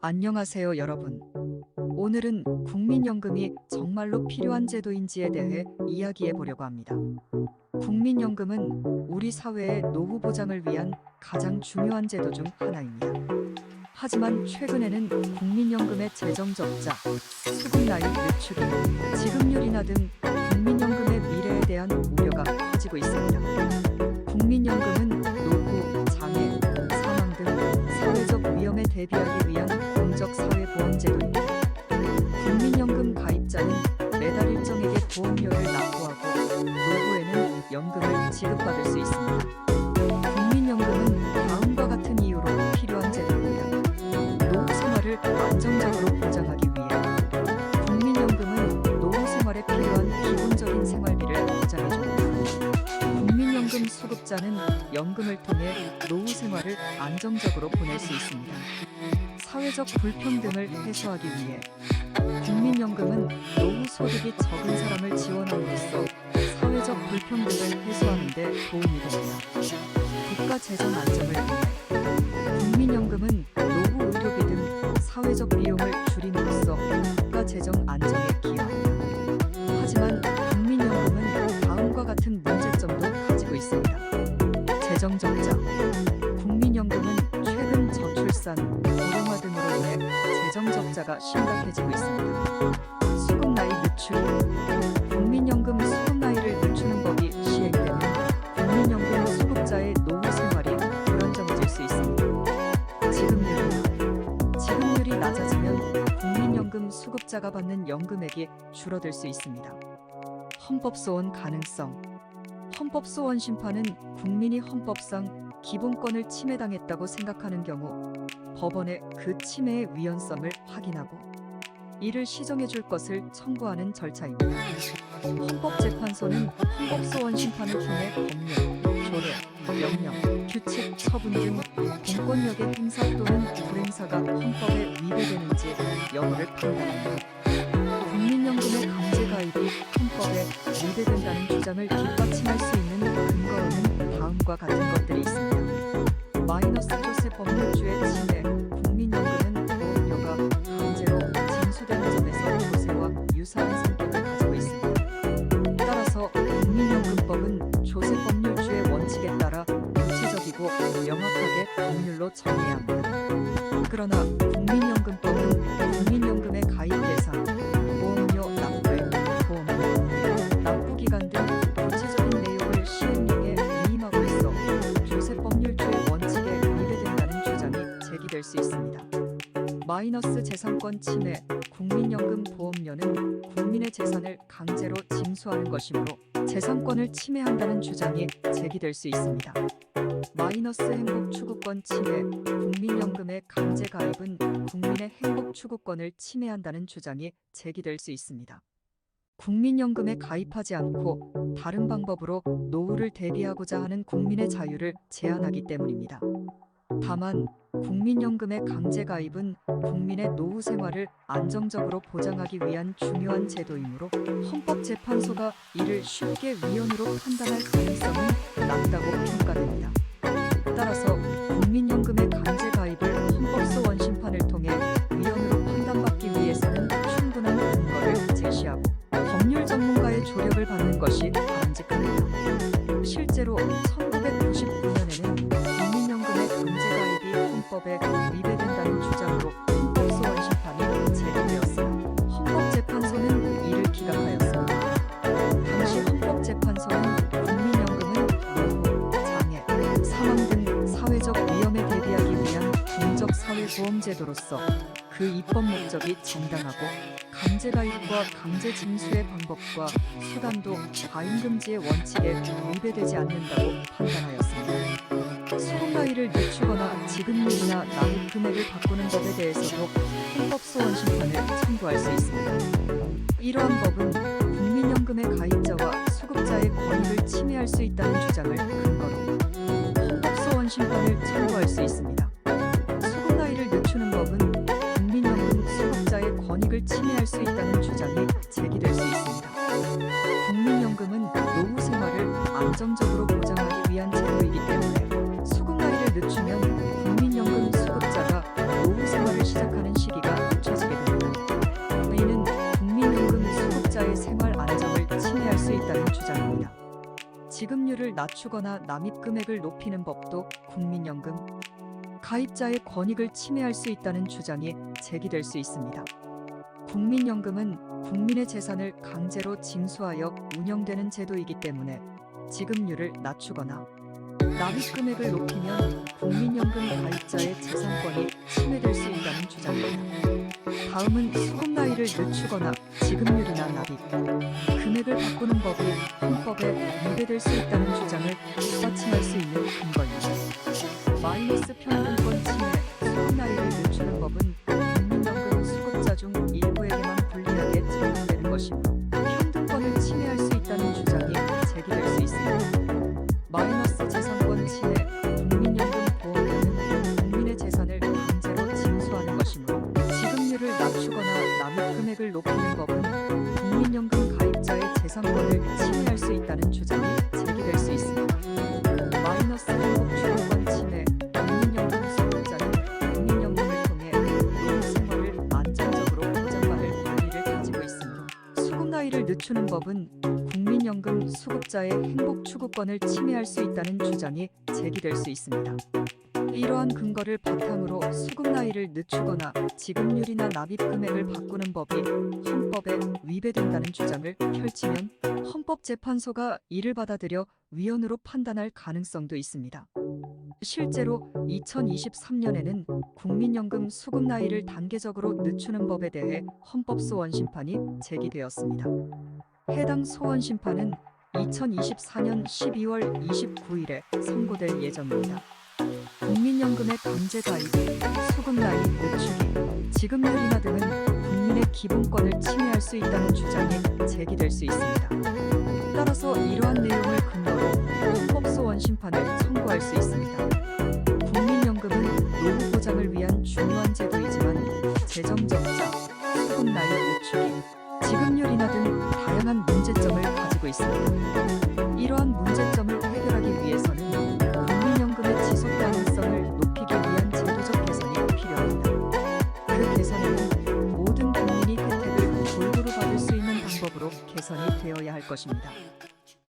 안녕하세요, 여러분. 오늘은 국민연금이 정말로 필요한 제도인지에 대해 이야기해 보려고 합니다. 국민연금은 우리 사회의 노후 보장을 위한 가장 중요한 제도 중 하나입니다. 하지만 최근에는 국민연금의 재정 적자, 수급 나이 늦추기, 지급률 인하 등 국민연금의 미래에 대한 우려가 커지고 있습니다. 국민연금은 노후, 장애, 사망 등 사회적 위험에 대비하기 위한 공적 사회보험제도입니다. 국민연금 가입자는 매달 일정액의 보험료를 납부하고 노후에는 연금을 지급받을 수 있습니다. 국민연금은 다음과 같은 이유로 필요한 제도입니다. 노후 생활을 안정적으로 보장하기 위해 국민연금은 노후 생활에 필요한 기본적인 생활비를 보장해줍니다. 국민연금 수급자는 연금을 통해 노후 생활을 안정적으로 보낼 수 있습니다. 사회적 불평등을 해소하기 위해 국민연금은 노후 소득이 적은 사람을 지원함으로써 사회적 불평등을 해소하는 데 도움이 됩니다. 국가 재정 안정을 위해 국민연금은 노후 의료비 등 사회적 비용을 줄임으로써 국가 재정 안정에 기여합니다. 하지만 국민연금은 다음과 같은 문제점도 가지고 있습니다. 재정 적자. 국민연금은 최근 저출산, 고령화 등으로 인해 재정 적자가 심각해지고 있습니다. 수급 나이 늦추기. 국민연금 수급 나이를 늦추는 법이 시행되면 국민연금 수급자의 노후 생활이 불안정해질 수 있습니다. 지급률이 낮아지면 국민연금 수급자가 받는 연금액이 줄어들 수 있습니다. 헌법소원 가능성. 헌법소원 심판은 국민이 헌법상 기본권을 침해당했다고 생각하는 경우 법원에 그 침해의 위헌성을 확인하고 이를 시정해 줄 것을 청구하는 절차입니다. 헌법재판소는 헌법소원 심판을 통해 법률, 조례, 명령, 규칙, 처분 등 공권력의 행사 또는 불행사가 헌법에 위배되는지 여부를 판단합니다. 국민연금의 강제 가입이 헌법에 위배된다는 주장을 뒷받침할 수 있는 근거로는 다음과 같은 것들이 있습니다. 마이너스 조세 법률주의 침해. 국민연금은 보험료가 강제로 징수되는 점에서 조세와 유사한 성격을 가지고 있습니다. 따라서 국민연금법은 조세 법률주의 원칙에 따라 구체적이고 명확하게 법률로 정해야 합니다. 그러나 국민연금법은 국민연금의 가입 대상, 보험료 납부액, 보험료, 납부기간 등 구체적인 내용을 시행령에 위임하고 있어 조세법률주의 원칙에 위배된다는 주장이 제기될 수 있습니다. 마이너스 재산권 침해. 국민연금 보험료는 국민의 재산을 강제로 징수하는 것이므로 재산권을 침해한다는 주장이 제기될 수 있습니다. 마이너스 행복 추구권 침해. 국민연금의 강제 가입은 국민의 행복 추구권을 침해한다는 주장이 제기될 수 있습니다. 국민연금에 가입하지 않고 다른 방법으로 노후를 대비하고자 하는 국민의 자유를 제한하기 때문입니다. 다만 국민연금의 강제 가입은 국민의 노후 생활을 안정적으로 보장하기 위한 중요한 제도이므로 헌법재판소가 이를 쉽게 위헌으로 판단할 가능성은 낮다고 평가됩니다. 따라서 국민연금의 강제 가입을 헌법소원 심판을 통해 위헌으로 판단받기 위해서는 충분한 근거를 제시하고 법률 전문가의 조력을 받는 것이 바람직합니다. 실제로 1999년에는 국민연금의 강제 가입이 헌법에 위배된다는 주장으로 헌법소원 심판이 제기되었으나 헌법재판소는 이를 기각하였습니다. 당시 헌법재판소는 국민연금은 노후, 장애, 사망 등 사회적 위험에 대비하기 위한 공적 사회보험제도로서 그 입법 목적이 정당하고 강제 가입과 강제 징수의 방법과 수단도 과잉금지의 원칙에 위배되지 않는다고 판단하였습니다. 수급 나이를 늦추거나 지급률이나 납입 금액을 바꾸는 법에 대해서도 헌법소원 심판을 청구할 수 있습니다. 이러한 법은 국민연금의 가입자와 수급자의 권익을 침해할 수 있다는 주장을 근거로 헌법소원 심판을 청구할 수 있습니다. 수급 나이를 늦추는 법은 국민연금 수급자의 권익을 침해할 수 있다는 주장이 제기될 수 있습니다. 국민연금은 노후 생활을 안정적으로 보장하기 위한 제도이기 때문에 수급 나이를 늦추면 국민연금 수급자가 노후 생활을 시작하는 지급률을 낮추거나 납입 금액을 높이는 법도 국민연금 가입자의 권익을 침해할 수 있다는 주장이 제기될 수 있습니다. 국민연금은 국민의 재산을 강제로 징수하여 운영되는 제도이기 때문에 지급률을 낮추거나 납입 금액을 높이면 국민연금 가입자의 재산권이 침해될 수 있다는 주장입니다. 다음은 수급 나이를 늦추거나 지급률이나 납입 금액을 바꾸는 법이 헌법에 위배될 수 있다는 주장을 뒷받침할 수 있는 근거입니다. 마이너스 평균권 침해 수급 나이를 늦추는 법은 국민연금 수급자 중 일부에게만 불리하게 적용되는 것이며 평등권을 침해할 수 있다는 주장이 제기될 수 있습니다. 마이너스 재산권 침해 국민연금 보험료는 국민의 재산을 강제로 징수하는 것이므로 지급률을 낮추거나 납입 금액을 높이는 법은 국민연금 가입자의 재산권을 침해할 수 있다는 주장이 제기될 수 있습니다. 마이너스 행복주거권 침해 국민연금 수급자는 국민연금을 통해 노후 생활을 안정적으로 보장받을 권리를 가지고 있으므로 수급 나이를 늦추는 법은 국민연금 수급자의 행복 추구권을 침해할 수 있다는 주장이 제기될 수 있습니다. 이러한 근거를 바탕으로 수급 나이를 늦추거나 지급률이나 납입 금액을 바꾸는 법이 헌법에 위배된다는 주장을 펼치면 헌법재판소가 이를 받아들여 위헌으로 판단할 가능성도 있습니다. 실제로 2023년에는 국민연금 수급 나이를 단계적으로 늦추는 법에 대해 헌법소원 심판이 제기되었습니다. 해당 소원 심판은 2024년 12월 29일에 선고될 예정입니다. 국민연금의 강제 가입, 수급 나이 늦추기, 지급률이나 등은 국민의 기본권을 침해할 수 있다는 주장이 제기될 수 있습니다. 따라서 이러한 내용을 근거로 헌법소원 심판을 청구할 수 있습니다. 국민연금은 노후 보장을 위한 중요한 제도이지만 재정 적자, 수급 나이 늦추기, 지급률이나 등 다양한 문제점을 가지고 있습니다. 이러한 문제점을 해결하기 위해서는 국민연금의 지속 가능성을 높이기 위한 제도적 개선이 필요합니다. 그 개선에는 모든 국민이 혜택을 골고루 받을 수 있는 방법으로 개선이 되어야 할 것입니다.